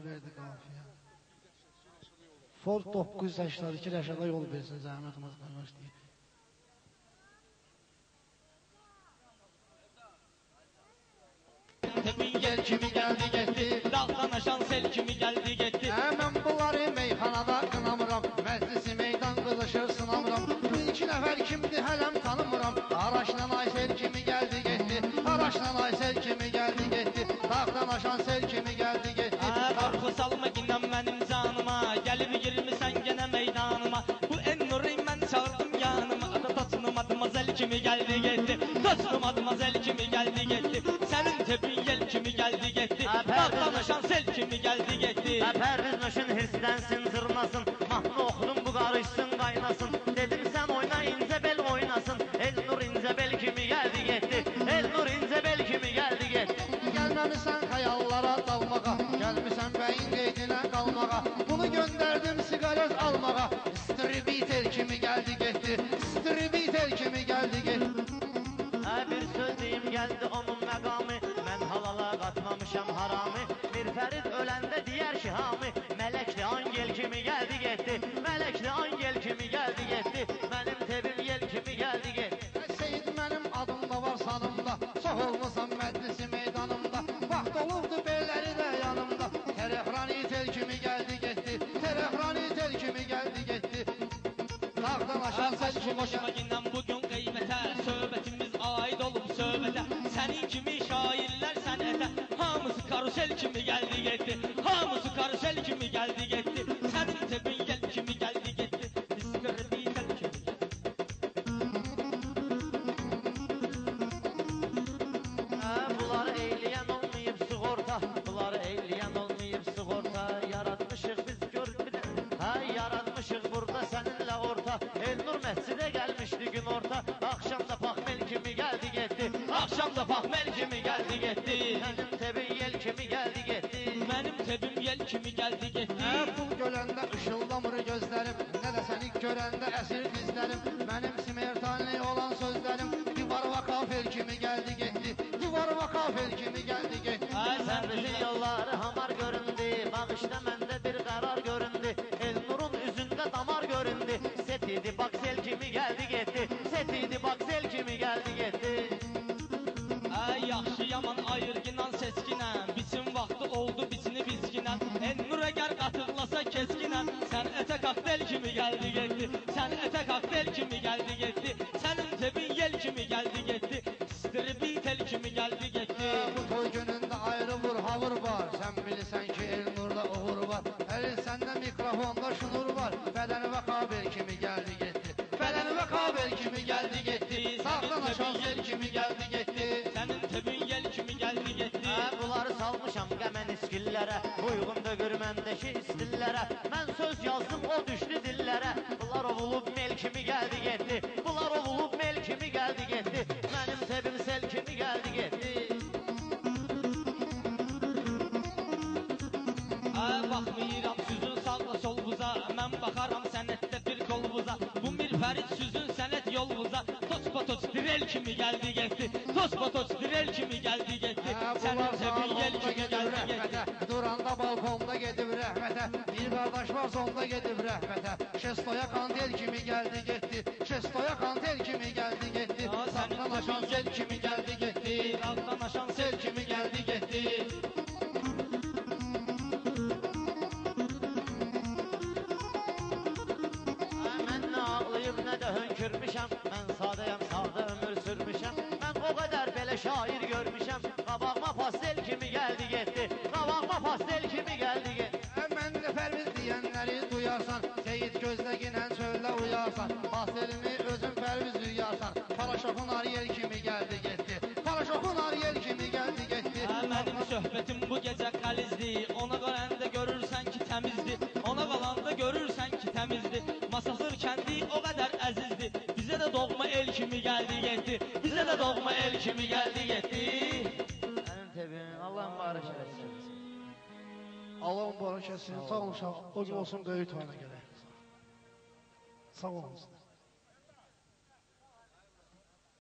verdi qafiyə. Ford 982 Rəşada yol versin, zəhmətimiz qardaş deyir. Yel kimi gəldi getdi, dağdan aşan sel kimi gəldi getdi. Mən bunları meyxanada qınamıram, məclisi meydan qızışır sınamıram. Bu iki nəfər kimdir hələm tanımıram. Araşla Aysel kimi gəldi getdi, Araşla Aysel kimi gəldi getdi, dağdan aşan sel kimi gəldi getdi. Qorxu salma ginən mənim canıma, gəlib girmisən genə meydanıma. Bu en-nuri mən çağırdım yanıma, adı mademoiselle kimi gəldi getdi, dostum mademoiselle kimi gəldi getdi. Sənin tepin yel kimi gəldi getdi, dağdan aşan sel kimi gəldi getdi. Pərvizmişin hirslənsin, zırnasın, mahnı oxudum bu qarışsın, qaynasın. Dedim sən oyna, incəbel oynasın, el-nur incəbel kimi gəldi getdi, el-nur incəbel kimi gəldi getdi. Gəlməmisən xəyallara dalmağa, gəlmisən bəyin qeydinə qalmağa. Bunu göndərdim siqaret almağa, distributer kimi gəldi getdi, distributer kimi gəldi getdi. Bir söz deyim gəldi onun məqamı, mən halala qatmamışam haramı. Bir Fərid öləndə deyər ki hamı, mələkli angel kimi gəldi getdi, mələkli angel kimi gəldi getdi. Mənim tebim yel kimi gəldi getdi. Seyid mənim adımda var sanımda, çox olmasan məclisi meydanımda. Vaxt olubdu beyləri də yanımda, tərəfrani tel kimi gəldi getdi, tərəfrani tel kimi gəldi getdi. Dağdan aşan sel kimi Hoşuma ginən bugün qeymətə, söhbətimiz aid olub söhbətə. Sənin kimi şairlər sənətə, hamısı karusel kimi gəldi getdi, hamısı karusel kimi gəldi getdi. Sənin tebin yel kimi gəldi getdi, distributer kimi gəldi. Bunları eyləyən olmayıb sığorta, bunları eyləyən olmayıb sığorta. Yaratmışıq biz gör bir də, yaratmışıq burada səninlə orta. El-nur məscidə gəlmişdi gün orta, axşamda paxmel kimi gəldi getdi, Axşamda paxmel kimi gəldi getdi, mənim tebin yel kimi gəldi getdi. mənim tebim yel kimi gəldi getdi. Pul göləndə ışıldamır gözlərim, nə də səni görəndə əsir dizlərim. Mənim simertanli olan sözlərim, divar və kafir kimi gəldi getdi, divar və kafir kimi gəldi getdi. Sərvizin yolları hamar göründü, bağışda məndə bir qərar göründü. El-nurun üzündə damar göründü, setidi baksel kimi gəldi getdi, setidi baksel kimi gəldi getdi. Yaxşı yaman ayırginan seskinən, biçin vaxtı oldu biçini bizginən. En-nur əgər qatırlasa keskinən, sən ətə kokteyl kimi gəldi getdi, sən ətə kokteyl kimi gəldi getdi. Sənin tebin yel kimi gəldi getdi, distributer kimi gəldi getdi. Bu toy günündə ayrı vur havur var, sən bilirsən ki el-nurda uğur var. Əlin səndə mikrofonda şunur var, bədəni və kabel kimi gəldi getdi, bədəni və kabel kimi gəldi getdi. Dağdan aşan sel kimi gəldi getdi, sənin tebin yel kimi gəldi getdi. Bunları salmışam qəmən iskillərə, uyğunda görməndəki istillərə. Mən söz yazdım o düşdü dillərə, bunlar ovulub mel kimi gəldi getdi, bunlar ovulub mel kimi gəldi getdi. Mənim tebim sel kimi gəldi getdi. Baxmayıram süzün sağla solbuza, mən baxaram sənətdə bir kolbuza. Bu bir Fərid süzün sənət yolbuza, toç direl kimi gəldi getdi, toç direl kimi gəldi getdi. Sənin tebin yel kimi gəldi getdi. Duranda balkonda gedib rəhmətə, bir qardaş var sonda gedib rəhmətə. Şestoya kantel kimi gəldi getdi, şestoya kantel kimi gəldi getdi. Dağdan aşan sel kimi gəldi getdi, dağdan aşan sel kimi gəldi getdi. Nə də hönkürmüşəm, mən sadəyəm, sadə ömür sürmüşəm. Mən o qədər belə şair görmüşəm, qabağıma pastel kimi gəldi getdi, qabağıma pastel kimi gəldi getdi. Mən də Pərviz deyənləri duyarsan, Seyid gözləginən çöldə uyarsan, pastelini özün Pərviz duyarsan, paraşokun Ariel kimi gəldi getdi, paraşokun Ariel kimi gəldi getdi. Mənim söhbətim bu gecə qəlizdir, ona qalanda görürsən ki təmizdir, ona qalanda görürsən ki təmizdir. Masasır kəndi o qədər əzizdir, bizə də doğma el kimi gəldi getdi, bizə də doğma el kimi gəldi getdi. Mənim tebim, Allah'ın barış eləsin. Allah'ın barış etsin, sağ olun, o gün olsun böyük toyuna gələk. Sağ olun.